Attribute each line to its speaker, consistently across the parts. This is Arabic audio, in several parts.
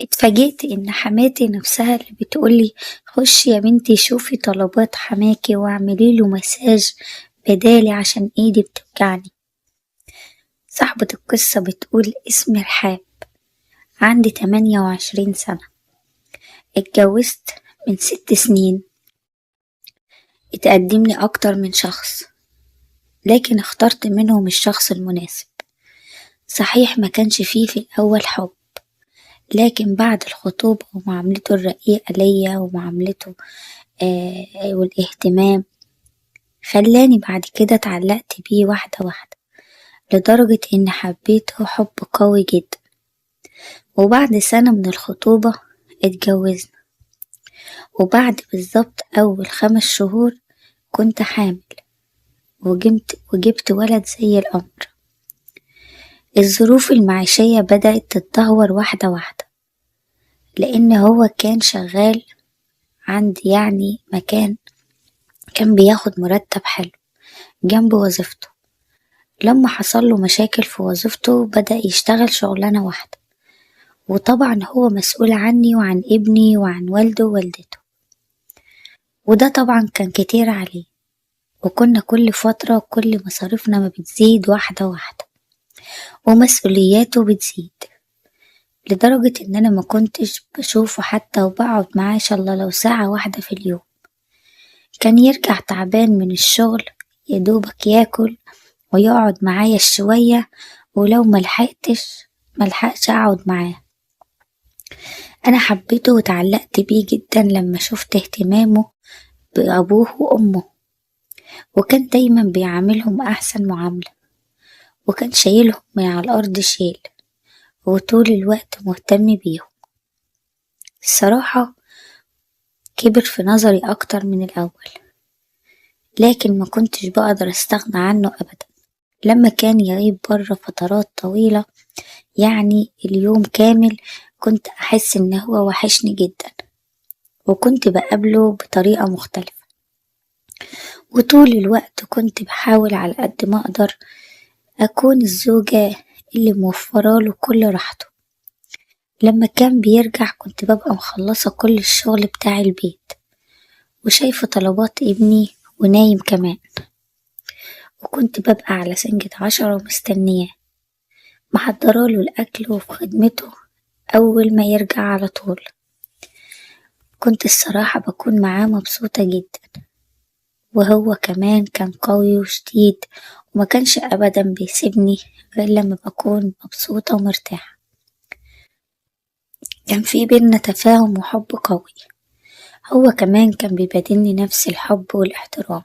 Speaker 1: اتفاجئت إن حماتي نفسها اللي بتقولي خشي يا بنتي شوفي طلبات حماكي واعمليله مساج بدالي عشان ايدي بتوجعني. صاحبة القصة بتقول اسمي رحاب، عندي 28 سنة، اتجوزت من 6 سنين. اتقدملي أكتر من شخص لكن اخترت منهم الشخص المناسب. صحيح ما كانش فيه في الأول حب، لكن بعد الخطوبة ومعاملته الرقيقة ليا ومعاملته والاهتمام خلاني بعد كده اتعلقت بيه واحدة واحدة لدرجة إني حبيته حب قوي جدا. وبعد سنة من الخطوبة اتجوزنا، وبعد بالظبط أول 5 شهور كنت حامل وجبت ولد زي القمر. الظروف المعيشية بدأت تتدهور واحدة واحدة، لأن هو كان شغال عندي يعني مكان كان بياخد مرتب حلو جنب وظيفته. لما حصله مشاكل في وظيفته بدأ يشتغل شغلانة واحدة، وطبعا هو مسؤول عني وعن ابني وعن والده ووالدته، وده طبعا كان كتير عليه. وكنا كل فترة وكل مصاريفنا ما بتزيد واحدة واحدة ومسؤولياته بتزيد، لدرجة إن أنا ما كنتش بشوفه حتى وبقعد معاه إن شاء الله لو ساعة واحدة في اليوم. كان يرجع تعبان من الشغل يدوبك ياكل ويقعد معايا شوية، ولو ملحقش أقعد معاه. أنا حبيته وتعلقت بيه جدا لما شفت اهتمامه بأبوه وأمه، وكان دايما بيعاملهم أحسن معاملة، وكان شايلهم من على الأرض شيل، وطول الوقت مهتم بيهم. الصراحة كبر في نظري أكتر من الأول، لكن ما كنتش بقدر استغنى عنه أبدا. لما كان يغيب بره فترات طويلة يعني اليوم كامل كنت أحس إن هو وحشني جدا، وكنت بقابله بطريقة مختلفة، وطول الوقت كنت بحاول على قد ما أقدر أكون الزوجة اللي موفراله كل راحته. لما كان بيرجع كنت ببقى مخلصة كل الشغل بتاع البيت وشايفة طلبات ابني ونايم كمان، وكنت ببقى على سنجة 10 ومستنياه محضراله الأكل وفي خدمته أول ما يرجع على طول. كنت الصراحة بكون معاه مبسوطة جدا، وهو كمان كان قوي وشديد وما كانش أبدا بيسيبني غير لما بكون مبسوطة ومرتاحة. كان في بينا تفاهم وحب قوي، هو كمان كان بيبادلني نفس الحب والاحترام،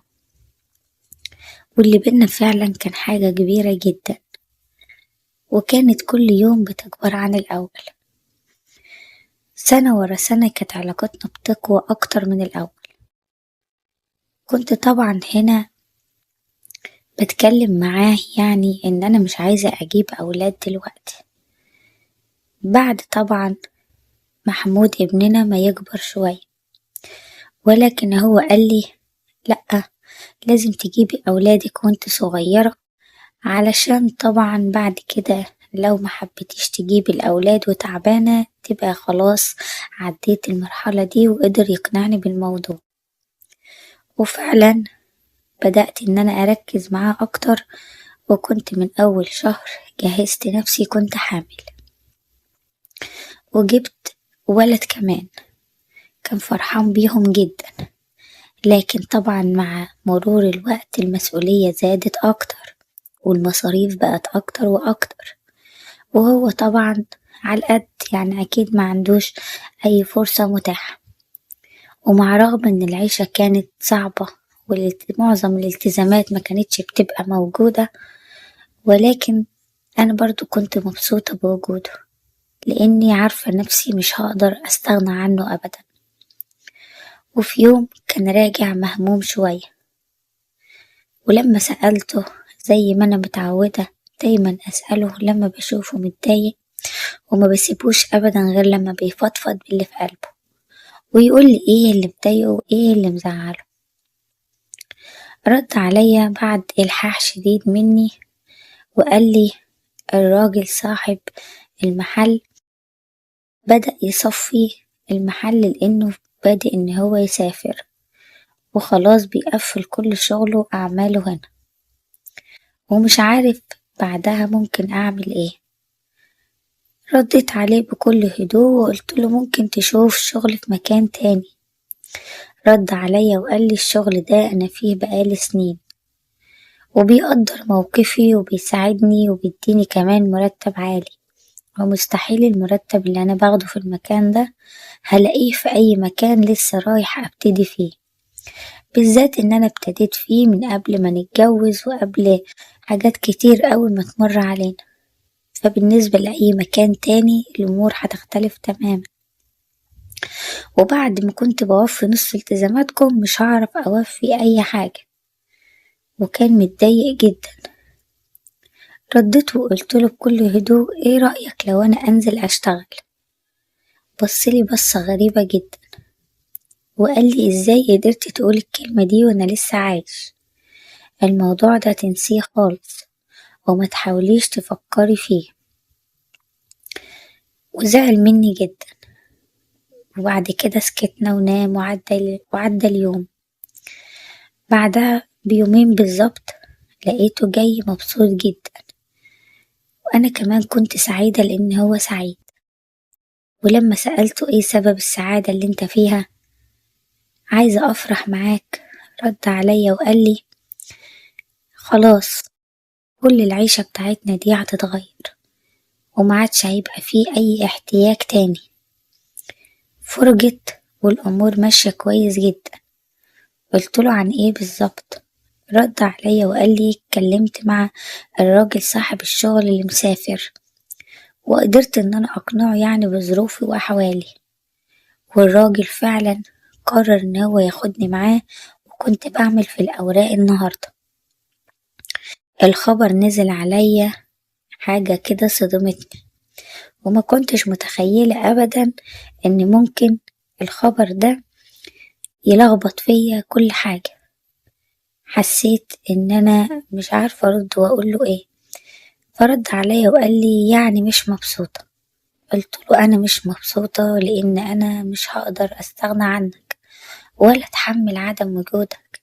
Speaker 1: واللي بينا فعلا كان حاجة كبيرة جدا، وكانت كل يوم بتكبر عن الأول. سنة ورا سنة كانت علاقتنا بتقوى أكتر من الأول. كنت طبعا هنا بتكلم معاه يعني إن أنا مش عايزة أجيب أولاد دلوقتي، بعد طبعا محمود ابننا ما يكبر شوية. ولكن هو قالي لأ، لازم تجيبي أولادك وانت صغيرة، علشان طبعا بعد كده لو ما حبيتيش تجيبي الأولاد وتعبانة تبقى خلاص عديت المرحلة دي، وقدر يقنعني بالموضوع. وفعلا بدأت إن أنا أركز معاه أكتر، وكنت من أول شهر جهزت نفسي كنت حامل، وجبت ولد كمان. كان فرحان بيهم جدا، لكن طبعا مع مرور الوقت المسؤولية زادت أكتر والمصاريف بقت أكتر وأكتر، وهو طبعا على القد يعني أكيد ما عندوش أي فرصة متاحة. ومع رغم إن العيشة كانت صعبة ومعظم الالتزامات ما كانتش بتبقى موجودة، ولكن أنا برضو كنت مبسوطة بوجوده، لأني عارفة نفسي مش هقدر أستغنى عنه أبدا. وفي يوم كان راجع مهموم شوية، ولما سألته زي ما أنا متعودة دايما أسأله لما بشوفه متضايق، وما بسيبوش أبدا غير لما بيفضفض باللي في قلبه ويقول لي إيه اللي مضايقه وإيه اللي مزعله. رد عليا بعد إلحاح شديد مني وقال لي الراجل صاحب المحل بدأ يصفي المحل لأنه بادئ إن هو يسافر وخلاص بيقفل كل شغله وأعماله هنا، ومش عارف بعدها ممكن أعمل إيه. رديت عليه بكل هدوء وقلتله ممكن تشوف شغل في مكان تاني. رد عليا وقالي الشغل ده أنا فيه بقالي سنين وبيقدر موقفي وبيساعدني وبيديني كمان مرتب عالي، ومستحيل المرتب اللي أنا باخده في المكان ده هلاقيه في أي مكان لسه رايحة أبتدي فيه، بالذات إن أنا ابتديت فيه من قبل ما نتجوز وقبل حاجات كتير أوي ما تمر علينا، فبالنسبة لأي مكان تاني الأمور هتختلف تماما، وبعد ما كنت بوفي نص التزاماتكم مش هعرف أوفي أي حاجة. وكان متضايق جدا. رديت وقلتله بكل هدوء ايه رأيك لو أنا أنزل أشتغل؟ بصلي بصة غريبة جدا وقالي ازاي قدرتي تقولي الكلمة دي وأنا لسه عايش؟ الموضوع ده تنسيه خالص وما تحاوليش تفكري فيه. وزعل مني جدا، وبعد كده سكتنا ونام وعدى اليوم. بعدها بيومين بالظبط لقيته جاي مبسوط جدا، وأنا كمان كنت سعيدة لأن هو سعيد. ولما سألته ايه سبب السعادة اللي انت فيها؟ عايزة أفرح معاك. رد عليا وقالي خلاص كل العيشة بتاعتنا دي هتتغير ومعادش هيبقى فيه أي احتياج تاني. فرجت والأمور ماشية كويس جدا. قلتله عن ايه بالظبط؟ رد عليا وقالي اتكلمت مع الراجل صاحب الشغل اللي مسافر وقدرت ان انا اقنعه يعني بظروفي واحوالي، والراجل فعلا قرر ان هو ياخدني معاه، وكنت بعمل في الاوراق النهاردة. الخبر نزل عليا حاجة كده صدمتني، وما كنتش متخيلة ابدا ان ممكن الخبر ده يلخبط فيا كل حاجة. حسيت ان انا مش عارفة ارد واقوله ايه، فرد عليا وقال لي يعني مش مبسوطة. قلت له انا مش مبسوطة لان انا مش هقدر استغنى عنك ولا اتحمل عدم وجودك،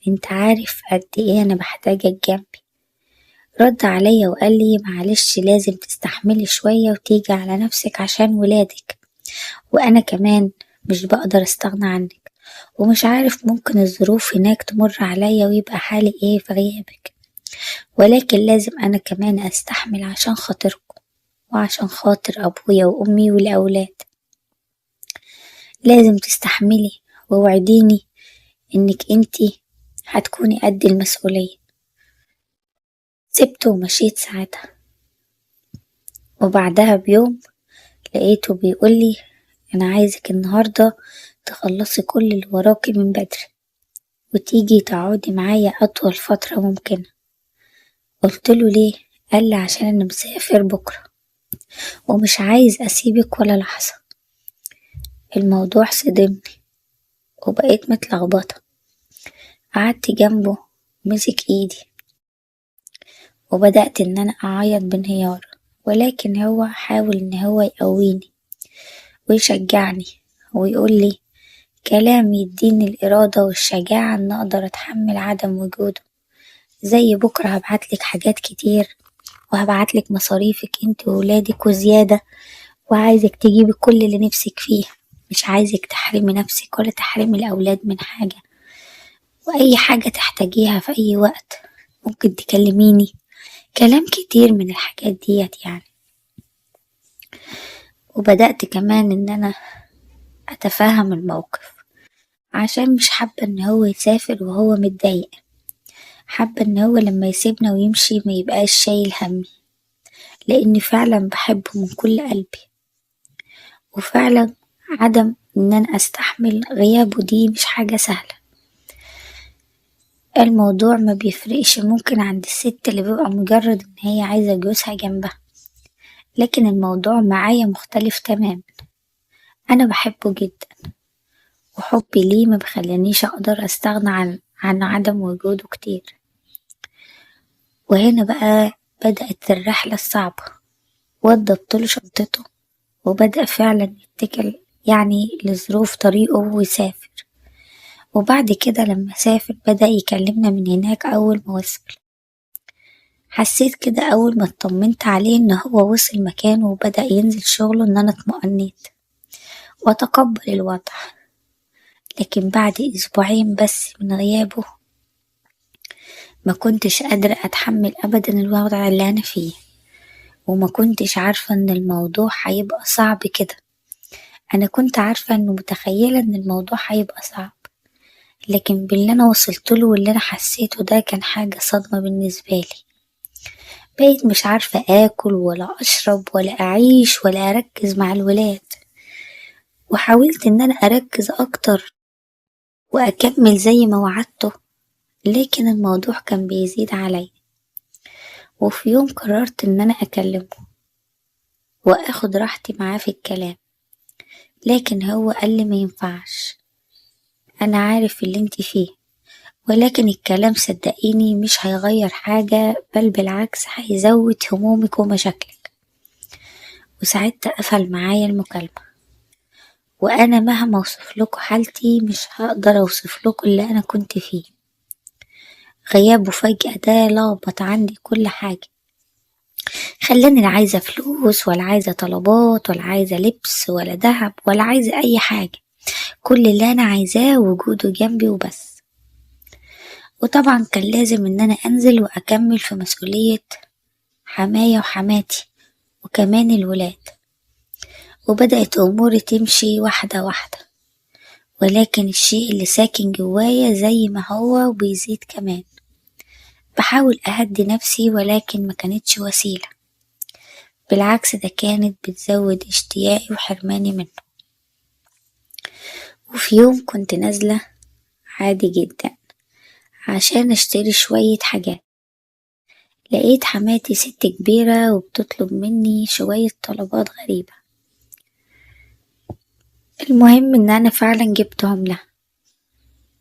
Speaker 1: انت عارف قد ايه انا بحتاجك جنبي. رد عليا وقال لي معلش لازم تستحملي شوية وتيجي على نفسك عشان ولادك، وانا كمان مش بقدر استغنى عنك، ومش عارف ممكن الظروف هناك تمر عليا ويبقى حالي ايه في غيابك، ولكن لازم انا كمان استحمل عشان خاطركم وعشان خاطر ابويا وامي والاولاد. لازم تستحملي ووعديني انك انتي هتكوني قد المسؤولية. سبته ومشيت ساعتها، وبعدها بيوم لقيته بيقولي انا عايزك النهاردة تخلصي كل اللي وراكي من بدري وتيجي تقعدي معايا اطول فترة ممكنة. قلتله ليه؟ قالي عشان انا مسافر بكرة ومش عايز اسيبك ولا لحظة. الموضوع صدمني وبقيت متلخبطة. قعدت جنبه مسك ايدي وبدأت ان انا اعيط بانهيار، ولكن هو حاول ان هو يقويني ويشجعني ويقولي كلام يديني الإرادة والشجاعة ان اقدر اتحمل عدم وجوده، زي بكرة هبعتلك حاجات كتير وهبعتلك مصاريفك انت وولادك وزيادة، وعايزك تجيبي كل اللي نفسك فيه، مش عايزك تحرمي نفسك ولا تحرمي الأولاد من حاجة، وأي حاجة تحتاجيها في أي وقت ممكن تكلميني. كلام كتير من الحاجات ديت يعني. وبدأت كمان ان انا اتفهم الموقف عشان مش حابة ان هو يسافر وهو متضايق، حابة ان هو لما يسيبنا ويمشي ما يبقاش شايل همي، لاني فعلا بحبه من كل قلبي، وفعلا عدم ان انا استحمل غيابه دي مش حاجة سهلة. الموضوع ما بيفرقش ممكن عند الست اللي بيبقى مجرد ان هي عايزة جوزها جنبها، لكن الموضوع معايا مختلف تماما. انا بحبه جدا وحبي ليه ما بخلانيش اقدر استغنى عن عدم وجوده كتير. وهنا بقى بدأت الرحلة الصعبة. وضبط له شنطته وبدأ فعلا يتكل يعني لظروف طريقه ويسافر. وبعد كده لما سافر بدأ يكلمنا من هناك أول ما وصل. حسيت كده أول ما اطمنت عليه إن هو وصل مكانه وبدأ ينزل شغله إن أنا اطمأنيت وأتقبل الوضع. لكن بعد أسبوعين بس من غيابه ما كنتش قادرة أتحمل أبدا الوضع اللي أنا فيه، وما كنتش عارفة إن الموضوع هيبقى صعب كده. أنا كنت عارفة إنه متخيلة إن الموضوع هيبقى صعب، لكن باللي أنا وصلتله واللي أنا حسيته ده كان حاجة صدمة بالنسبة لي. بقيت مش عارفة آكل ولا أشرب ولا أعيش ولا أركز مع الولاد، وحاولت إن أنا أركز أكتر وأكمل زي ما وعدته، لكن الموضوع كان بيزيد علي. وفي يوم قررت إن أنا أكلمه وأخد راحتي معاه في الكلام، لكن هو قال لي ما ينفعش، أنا عارف اللي انتي فيه، ولكن الكلام صدقيني مش هيغير حاجة، بل بالعكس هيزود همومك ومشاكلك. وساعتها قفل معايا المكالمة. وأنا مهما اوصفلكوا حالتي مش هقدر اوصفلكوا اللي أنا كنت فيه. غيابه فجأة ده لخبط عندي كل حاجة، خلاني لا عايزة فلوس ولا عايزة طلبات ولا عايزة لبس ولا دهب ولا عايزة أي حاجة. كل اللي أنا عايزاه وجوده جنبي وبس. وطبعا كان لازم إن أنا أنزل وأكمل في مسؤولية حماية وحماتي وكمان الولاد. وبدأت أموري تمشي واحدة واحدة، ولكن الشيء اللي ساكن جوايا زي ما هو وبيزيد كمان. بحاول أهدي نفسي ولكن ما كانتش وسيلة، بالعكس ده كانت بتزود اشتياقي وحرماني منه. وفي يوم كنت نازلة عادي جدا عشان اشتري شوية حاجات، لقيت حماتي ست كبيرة وبتطلب مني شوية طلبات غريبة. المهم ان انا فعلا جبتهم لها.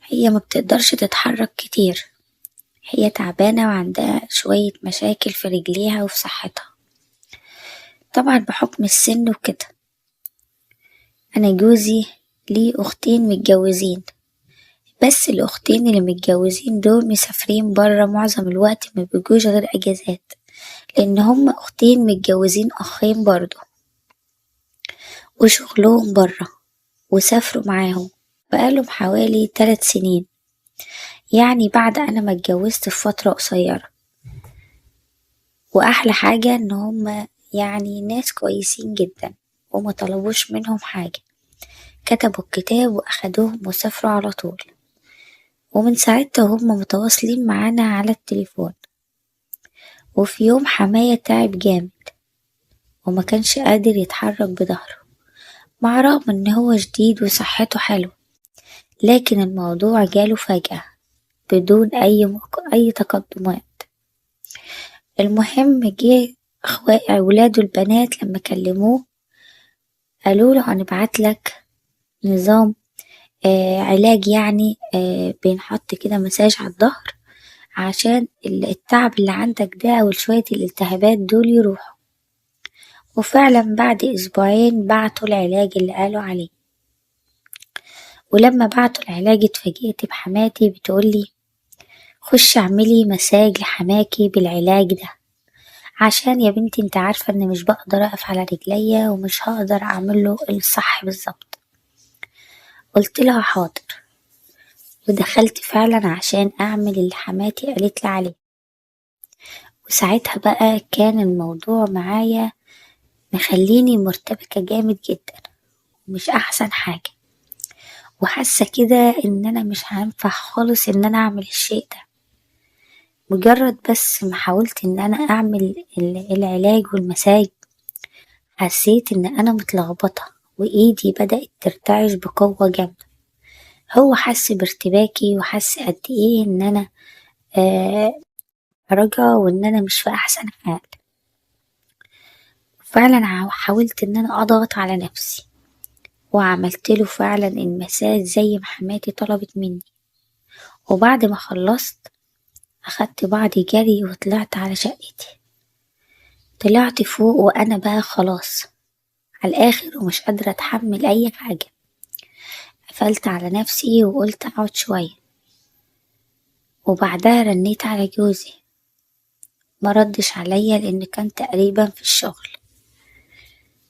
Speaker 1: هي ما بتقدرش تتحرك كتير، هي تعبانة وعندها شوية مشاكل في رجليها وفي صحتها، طبعا بحكم السن وكده. انا جوزي ليه اختين متجوزين، بس الاختين اللي متجوزين دول مسافرين برا معظم الوقت، ما بيجوش غير اجازات، لان هم اختين متجوزين اخين برضو وشغلهم برا، وسافروا معاهم بقالهم حوالي 3 سنين، يعني بعد انا ما اتجوزت في فترة قصيرة. واحلى حاجة ان هم يعني ناس كويسين جدا وما طلبوش منهم حاجة، كتبوا الكتاب واخدوهم وسافروا على طول. ومن ساعتها هم متواصلين معانا على التليفون. وفي يوم حماية تعب جامد وما كانش قادر يتحرك بظهره، مع رغم ان هو جديد وصحته حلو، لكن الموضوع جاله فجأة بدون أي تقدمات. المهم جه أولاده البنات لما كلموه قالوله هنبعتلك نظام علاج، يعني بينحط كده مساج على الظهر عشان التعب اللي عندك ده أو شوية الالتهابات دول يروحوا. وفعلا بعد أسبوعين بعتوا العلاج اللي قالوا عليه. ولما بعتوا العلاج اتفاجئت بحماتي بتقولي خش اعملي مساج لحماكي بالعلاج ده، عشان يا بنتي انت عارفة ان مش بقدر اقف على رجليا ومش هقدر اعمله الصح بالظبط. قلت لها حاضر، ودخلت فعلا عشان اعمل اللي حماتي قالت لي عليه. وساعتها بقى كان الموضوع معايا مخليني مرتبكة جامد جدا ومش احسن حاجة، وحاسة كده ان انا مش هينفع خالص ان انا اعمل الشيء ده. مجرد بس ما حاولت ان انا اعمل العلاج والمساج حسيت ان انا متلخبطة وايدي بدأت ترتعش بقوة جامدة. هو حس بارتباكي وحس قد ايه ان انا رجع وان انا مش في احسن حال. فعلا حاولت ان انا اضغط على نفسي وعملت له فعلا المساج زي ما حماتي طلبت مني. وبعد ما خلصت اخدت بعضي جري وطلعت على شقتي. طلعت فوق وانا بقى خلاص على الآخر ومش قادرة أتحمل أي حاجة. قفلت على نفسي وقلت أقعد شوية، وبعدها رنيت على جوزي، مردش عليا لأن كان تقريبا في الشغل.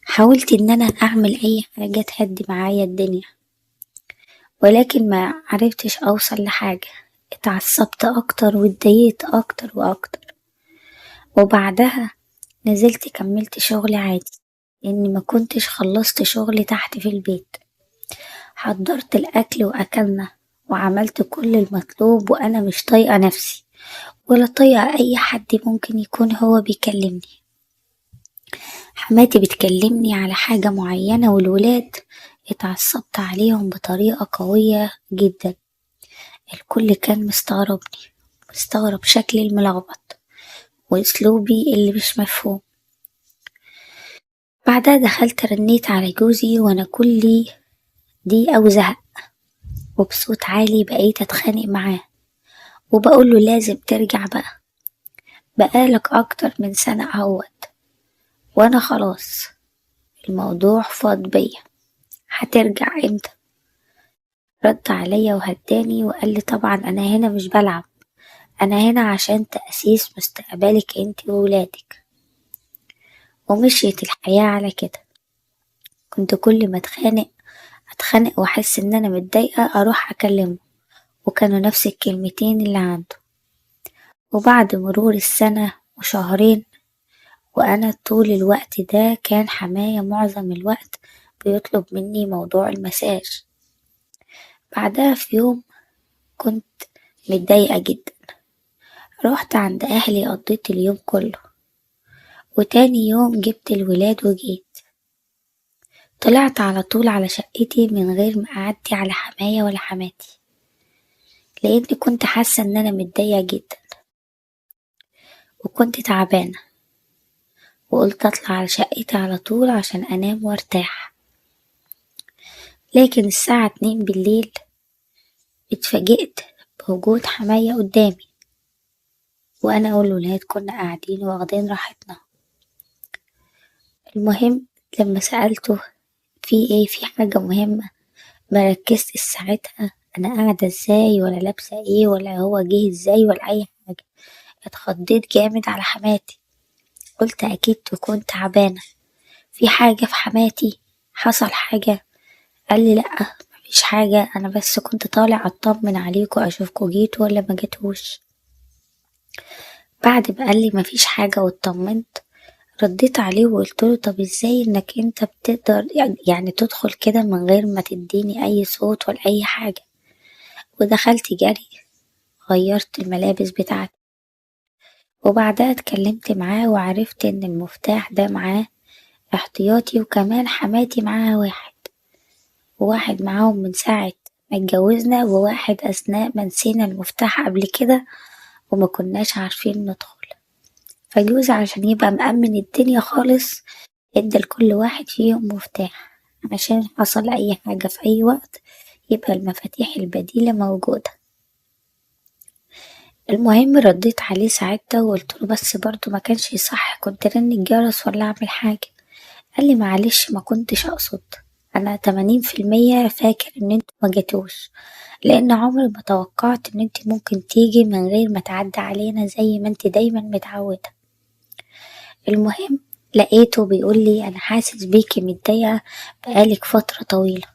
Speaker 1: حاولت إن أنا أعمل أي حاجة تهدي معايا الدنيا، ولكن ما عرفتش أوصل لحاجة. اتعصبت أكتر واتضايقت أكتر وأكتر، وبعدها نزلت كملت شغلي عادي لأني ما كنتش خلصت شغلي تحت في البيت. حضرت الأكل وأكلنا وعملت كل المطلوب وأنا مش طايقة نفسي ولا طايقة أي حد ممكن يكون هو بيكلمني. حماتي بتكلمني على حاجة معينة والولاد اتعصبت عليهم بطريقة قوية جدا. الكل كان مستغرب شكلي الملخبط وأسلوبي اللي مش مفهوم. بعدها دخلت رنيت على جوزي وأنا كلي ضيقة وزهق، وبصوت عالي بقيت أتخانق معاه وبقوله لازم ترجع بقى، بقالك أكتر من سنة اهوت وأنا خلاص الموضوع فاض بيا، هترجع امتى؟ رد عليا وهداني وقالي طبعا أنا هنا مش بلعب، أنا هنا عشان تأسيس مستقبلك انتي وولادك. ومشيت الحياة على كده. كنت كل ما أتخانق وأحس إن أنا متضايقة أروح أكلمه، وكانوا نفس الكلمتين اللي عنده. وبعد مرور السنة وشهرين وأنا طول الوقت ده كان حماية معظم الوقت بيطلب مني موضوع المساج. بعدها في يوم كنت متضايقة جدا، رحت عند أهلي قضيت اليوم كله، وتاني يوم جبت الولاد وجيت. طلعت على طول على شقتي من غير ما أعدي على حماية ولا حماتي، لأني كنت حاسة إن أنا متضايقة جدا وكنت تعبانة، وقلت أطلع على شقتي على طول عشان أنام وارتاح. لكن الساعة 2 بالليل اتفاجئت بوجود حماية قدامي، وأنا والولاد كنا قاعدين واخدين راحتنا. المهم لما سألته في ايه، في حاجة مهمة؟ مركزتش ساعتها أنا قاعدة ازاي ولا لابسة ايه ولا هو جه ازاي ولا أي حاجة. اتخضيت جامد على حماتي، قلت أكيد تكون تعبانة، في حاجة في حماتي؟ حصل حاجة؟ قالي لأ مفيش حاجة، أنا بس كنت طالع أطمن عليكوا أشوفكوا جيتوا ولا ما جيتوش. بعد ما قالي مفيش حاجة واطمنت، رديت عليه وقلتله طب ازاي انك انت بتقدر يعني تدخل كده من غير ما تديني اي صوت ولا اي حاجة؟ ودخلت جري غيرت الملابس بتاعتي، وبعدها اتكلمت معاه وعرفت ان المفتاح ده معاه احتياطي، وكمان حماتي معاها وواحد معاهم من ساعة ما اتجوزنا، وواحد اثناء ما نسينا المفتاح قبل كده وما كناش عارفين ندخل. فجوزي عشان يبقى مأمن الدنيا خالص ادى لكل واحد فيهم مفتاح عشان حصل اي حاجة في اي وقت يبقى المفاتيح البديلة موجودة. المهم رديت عليه ساعتها وقلتله بس برضو ما كانش صح، كنت رن الجرس ولا اعمل حاجة. قالي معلش ما كنتش اقصد، انا 80% فاكر ان انتوا ما جيتوش، لان عمري ما توقعت ان انت ممكن تيجي من غير ما تعدي علينا زي ما انت دايما متعودة. المهم لقيته بيقولي أنا حاسس بيكي متضايقة بقالك فترة طويلة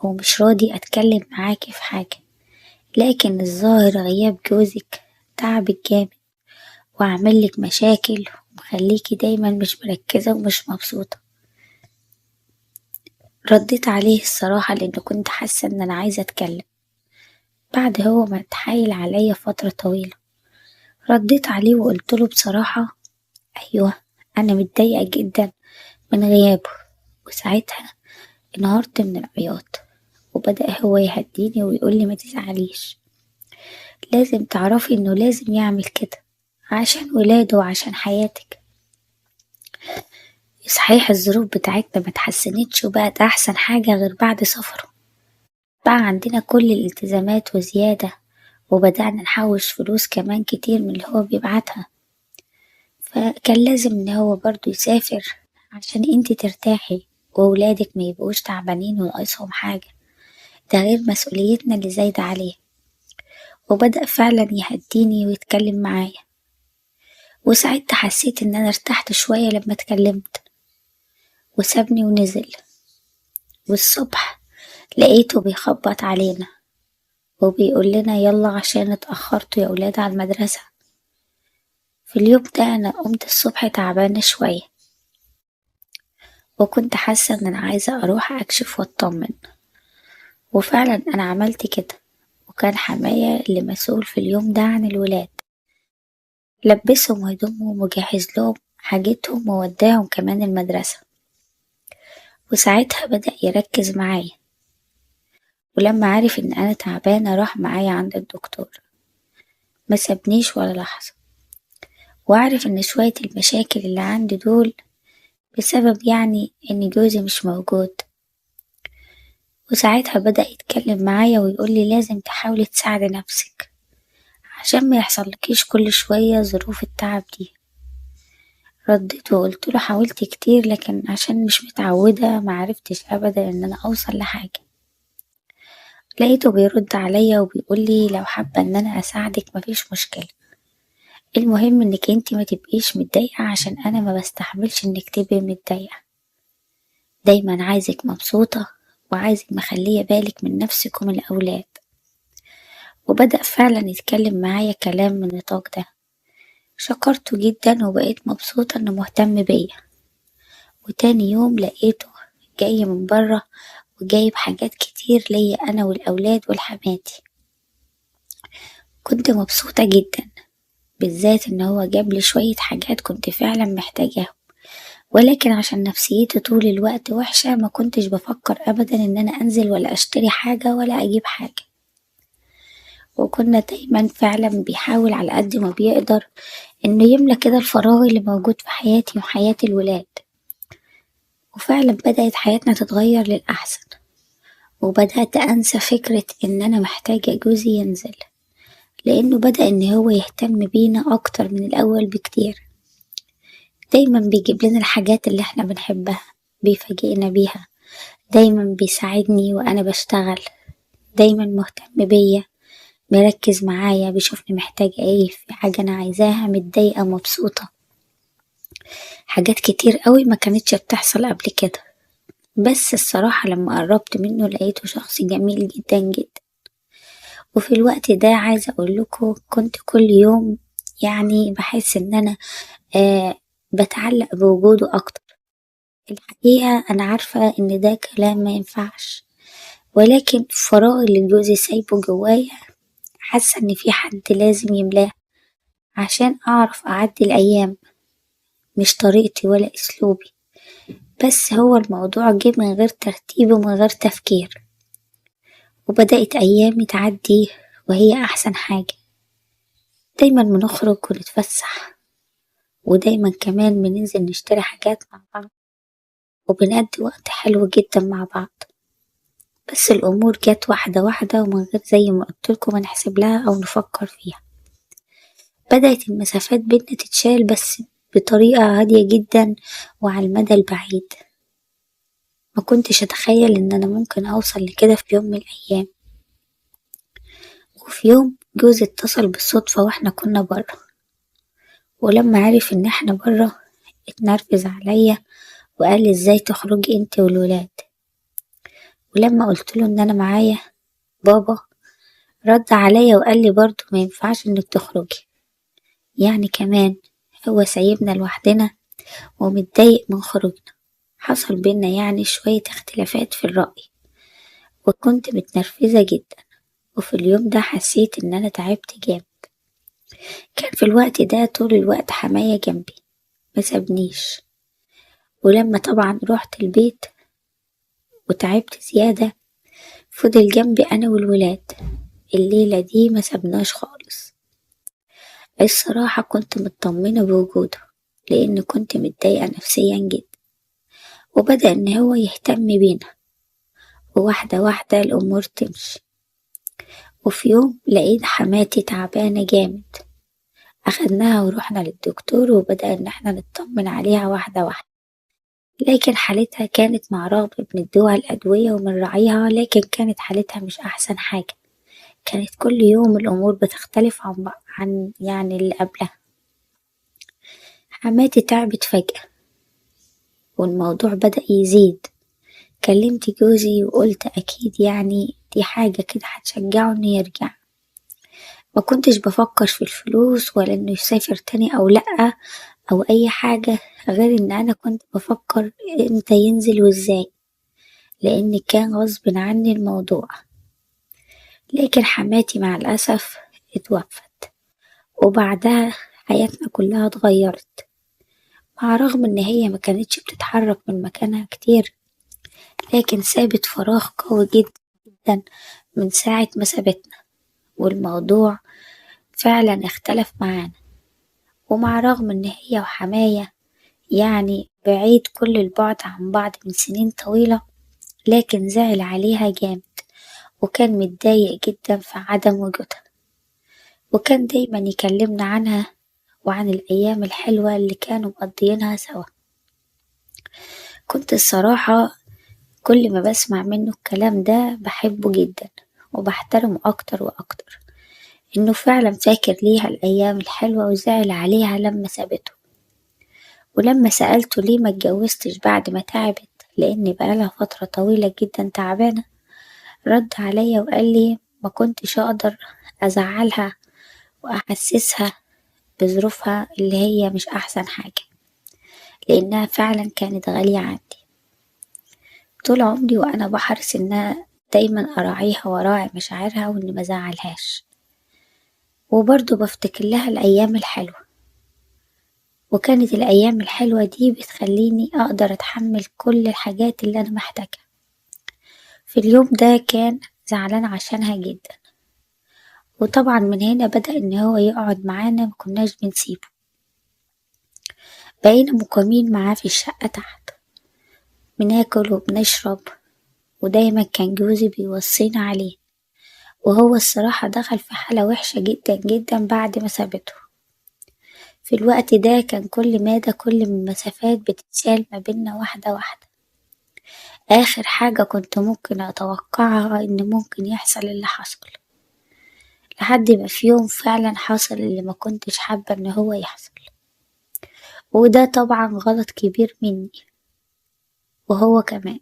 Speaker 1: ومش راضي أتكلم معاكي في حاجة، لكن الظاهر غياب جوزك تعبك جامد وعملك مشاكل ومخليكي دايما مش مركزة ومش مبسوطة. رديت عليه الصراحة لأن كنت حاسة إن أنا عايزة أتكلم بعد هو ما اتحايل عليا فترة طويلة. رديت عليه وقلتله بصراحة أيوة أنا متضايقة جدا من غيابه. وساعتها انهارت من العياط، وبدأ هو يهديني ويقولي ما تزعليش، لازم تعرفي انه لازم يعمل كده عشان ولاده وعشان حياتك. صحيح الظروف بتاعتنا ما اتحسنتش وبقت احسن حاجة غير بعد سفره، بقى عندنا كل الالتزامات وزيادة، وبدأنا نحوش فلوس كمان كتير من اللي هو بيبعتها، فكان لازم ان هو برضو يسافر عشان انتي ترتاحي وولادك ما يبقوش تعبانين وناقصهم حاجة، ده غير مسؤوليتنا اللي زايدة عليه. وبدأ فعلا يهديني ويتكلم معايا، وساعتها حسيت ان انا ارتحت شوية لما اتكلمت، وسابني ونزل. والصبح لقيته بيخبط علينا وبيقول لنا يلا عشان اتأخرتوا يا ولاد على المدرسة. في اليوم ده انا قمت الصبح تعبانة شوية، وكنت حاسة ان انا عايزة اروح اكشف واطمن، وفعلا انا عملت كده. وكان حماية اللي مسؤول في اليوم ده عن الولاد، لبسهم هدومهم وجهز لهم حاجتهم ووداهم كمان المدرسة. وساعتها بدأ يركز معايا، ولما عرف ان انا تعبانة راح معايا عند الدكتور، ما سابنيش ولا لحظة. وعرف ان شوية المشاكل اللي عندي دول بسبب يعني ان جوزي مش موجود. وساعتها بدأ يتكلم معايا ويقول لي لازم تحاولي تساعدي نفسك عشان ما يحصلكيش كل شوية ظروف التعب دي. رديت وقلت له حاولت كتير، لكن عشان مش متعودة معرفتش ابدا ان انا اوصل لحاجة. لقيته بيرد عليا وبيقول لي لو حابة ان انا اساعدك مفيش مشكلة، المهم انك انتي ما تبقيش متضايقة عشان انا ما بستحملش انك تبقي متضايقة. دايما عايزك مبسوطة وعايزك مخلية بالك من نفسك ومن الاولاد. وبدأ فعلا يتكلم معايا كلام من النطاق ده. شكرته جدا وبقيت مبسوطة انه مهتم بيا. وتاني يوم لقيته جاي من برا وجايب حاجات كتير ليا انا والاولاد والحماتي. كنت مبسوطة جدا، بالذات ان هو جاب لي شوية حاجات كنت فعلا محتاجاهم. ولكن عشان نفسيتي طول الوقت وحشة ما كنتش بفكر ابدا ان انا انزل ولا اشتري حاجة ولا اجيب حاجة. وكنا دايما فعلا بيحاول على قد ما بيقدر انه يملى كده الفراغ اللي موجود في حياتي وحياة الولاد. وفعلا بدأت حياتنا تتغير للأحسن، وبدأت أنسى فكرة إن أنا محتاجة جوزي ينزل، لأنه بدأ إن هو يهتم بينا أكتر من الأول بكتير. دايما بيجيب لنا الحاجات اللي احنا بنحبها، بيفاجئنا بيها، دايما بيساعدني وأنا بشتغل، دايما مهتم بيا، مركز معايا، بيشوفني محتاجة ايه، في حاجة أنا عايزاها، متضايقة، مبسوطة. حاجات كتير قوي ما كانتش بتحصل قبل كده. بس الصراحة لما قربت منه لقيته شخص جميل جدا جدا. وفي الوقت ده عايزة اقول لكم كنت كل يوم يعني بحس ان انا آه بتعلق بوجوده اكتر. الحقيقة انا عارفة ان ده كلام ما ينفعش، ولكن الفراغ اللي جوزي سايبه جوايا حاسة ان في حد لازم يملاه عشان اعرف اعدي الايام. مش طريقتي ولا اسلوبي، بس هو الموضوع جه من غير ترتيب ومن غير تفكير. وبدأت أيامي تعدي وهي أحسن حاجة. دايما بنخرج ونتفسح، ودايما كمان بننزل نشتري حاجات مع بعض، وبنقضي وقت حلو جدا مع بعض. بس الأمور جت واحدة واحدة ومن غير زي ما قلتلكم ما نحسب لها أو نفكر فيها. بدأت المسافات بينا تتشال بس بطريقة هادية جدا وعلى المدى البعيد. ما كنتش أتخيل إن أنا ممكن أوصل لكده في يوم من الأيام. وفي يوم جوزي اتصل بالصدفة واحنا كنا برا، ولما عرف ان احنا برا اتنرفز عليا وقال لي ازاي تخرجي انت والولاد. ولما قلت له ان انا معايا بابا رد عليا وقال لي برضو ما ينفعش انك تخرجي، يعني كمان هو سايبنا لوحدنا ومتضايق من خروجنا. حصل بينا يعني شوية اختلافات في الرأي، وكنت متنرفزة جدا. وفي اليوم ده حسيت ان انا تعبت جامد. كان في الوقت ده طول الوقت حماية جنبي مسابنيش. ولما طبعا رحت البيت وتعبت زيادة فضل جنبي أنا والولاد. الليلة دي ما سبناش خالص. الصراحة كنت مطمنة بوجوده لأن كنت متضايقة نفسيا جدا. وبدأ إن هو يهتم بينا، وواحدة واحدة الأمور تمشي. وفي يوم لقيت حماتي تعبانة جامد، أخدناها ورحنا للدكتور وبدأ إن احنا نطمن عليها واحدة واحدة. لكن حالتها كانت مع رغم بندوها الأدوية وبنراعيها، لكن كانت حالتها مش أحسن حاجة. كانت كل يوم الأمور بتختلف عن يعني اللي قبلها. حماتي تعبت فجأة والموضوع بدأ يزيد. كلمت جوزي وقلت أكيد يعني دي حاجة كده هتشجعه إنه يرجع. ما كنتش بفكر في الفلوس ولا إنه يسافر تاني أو لأ أو أي حاجة، غير إن أنا كنت بفكر إمتى ينزل وإزاي، لأن كان غصب عني الموضوع. لكن حماتي مع الأسف اتوفت، وبعدها حياتنا كلها اتغيرت. مع رغم إن هي ما كانتش بتتحرك من مكانها كتير، لكن سابت فراغ قوي جدا جدا من ساعة ما سابتنا، والموضوع فعلا اختلف معانا. ومع رغم إن هي وحماية يعني بعيد كل البعد عن بعض من سنين طويلة، لكن زعل عليها جامد وكان متضايق جدا في عدم وجودها، وكان دايما يكلمنا عنها وعن الأيام الحلوة اللي كانوا مقضيينها سوا. كنت الصراحة كل ما بسمع منه الكلام ده بحبه جدا وبحترمه أكتر وأكتر، إنه فعلا فاكر ليها الأيام الحلوة وزعل عليها لما سابته. ولما سألته ليه ما اتجوزتش بعد ما تعبت، لأن بقالها فترة طويلة جدا تعبانة، رد عليا وقال لي ما كنتش أقدر أزعلها وأحسسها بظروفها اللي هي مش أحسن حاجة، لأنها فعلا كانت غالية عندي. طول عمري وأنا بحرص إنها دايما أراعيها وأراعي مشاعرها وإني مزعلهاش، وبرضه بفتكر لها الأيام الحلوة، وكانت الأيام الحلوة دي بتخليني أقدر أتحمل كل الحاجات اللي أنا محتاجها. في اليوم ده كان زعلان عشانها جدا، وطبعا من هنا بدأ إن هو يقعد معانا، مكناش بنسيبه. بقينا مقيمين معاه في الشقة تحت، بناكل وبنشرب، ودايما كان جوزي بيوصينا عليه. وهو الصراحة دخل في حالة وحشة جدا جدا بعد ما سابته. في الوقت ده كان كل المسافات بتتشال ما بينا واحدة واحدة. آخر حاجة كنت ممكن أتوقعها إن ممكن يحصل اللي حصل، لحد ما في يوم فعلا حصل اللي ما كنتش حابة إن هو يحصل. وده طبعا غلط كبير مني وهو كمان،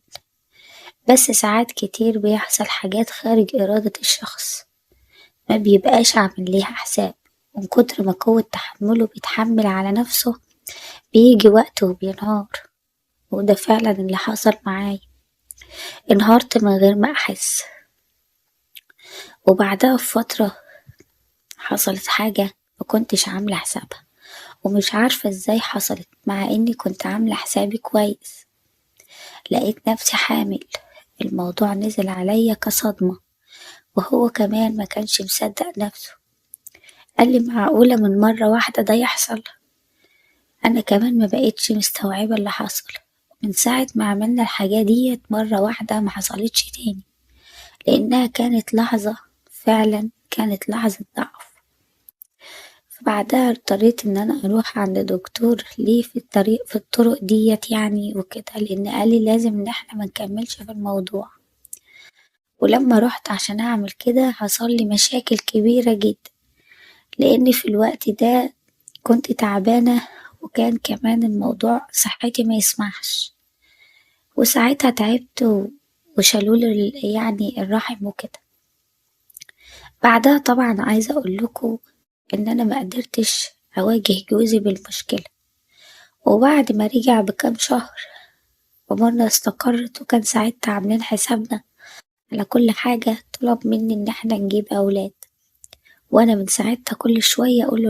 Speaker 1: بس ساعات كتير بيحصل حاجات خارج إرادة الشخص، ما بيبقاش عامل ليها حساب، من كتر ما قوة تحمله بيتحمل على نفسه بيجي وقت وبينهار. وده فعلا اللي حصل معايا، انهارت من غير ما أحس. وبعدها بفترة حصلت حاجة ما كنتش عاملة حسابها، ومش عارفة ازاي حصلت مع اني كنت عاملة حسابي كويس. لقيت نفسي حامل. الموضوع نزل عليا كصدمة، وهو كمان ما كانش مصدق نفسه. قال لي معقولة من مرة واحدة ده يحصل؟ أنا كمان ما بقيتش مستوعبة اللي حصل. من ساعة ما عملنا الحاجة ديت مرة واحدة ما حصلتش تاني، لأنها كانت لحظة، فعلا كانت لحظة ضعف. فبعدها اضطريت إن أنا أروح عند دكتور ليه في الطرق ديت يعني وكده، لأن قالي لازم إن احنا منكملش في الموضوع. ولما رحت عشان أعمل كده حصل لي مشاكل كبيرة جدا، لأن في الوقت ده كنت تعبانة، وكان كمان الموضوع صحتي ما يسمحش. وساعتها تعبت وشالولي يعني الرحم وكده. بعدها طبعا عايزة أقول لكم إن أنا ما قدرتش أواجه جوزي بالمشكلة. وبعد ما رجع بكام شهر أمورنا استقرت، وكان ساعتها عاملين حسابنا على كل حاجة. طلب مني إن احنا نجيب أولاد، وأنا من ساعتها كل شوية أقوله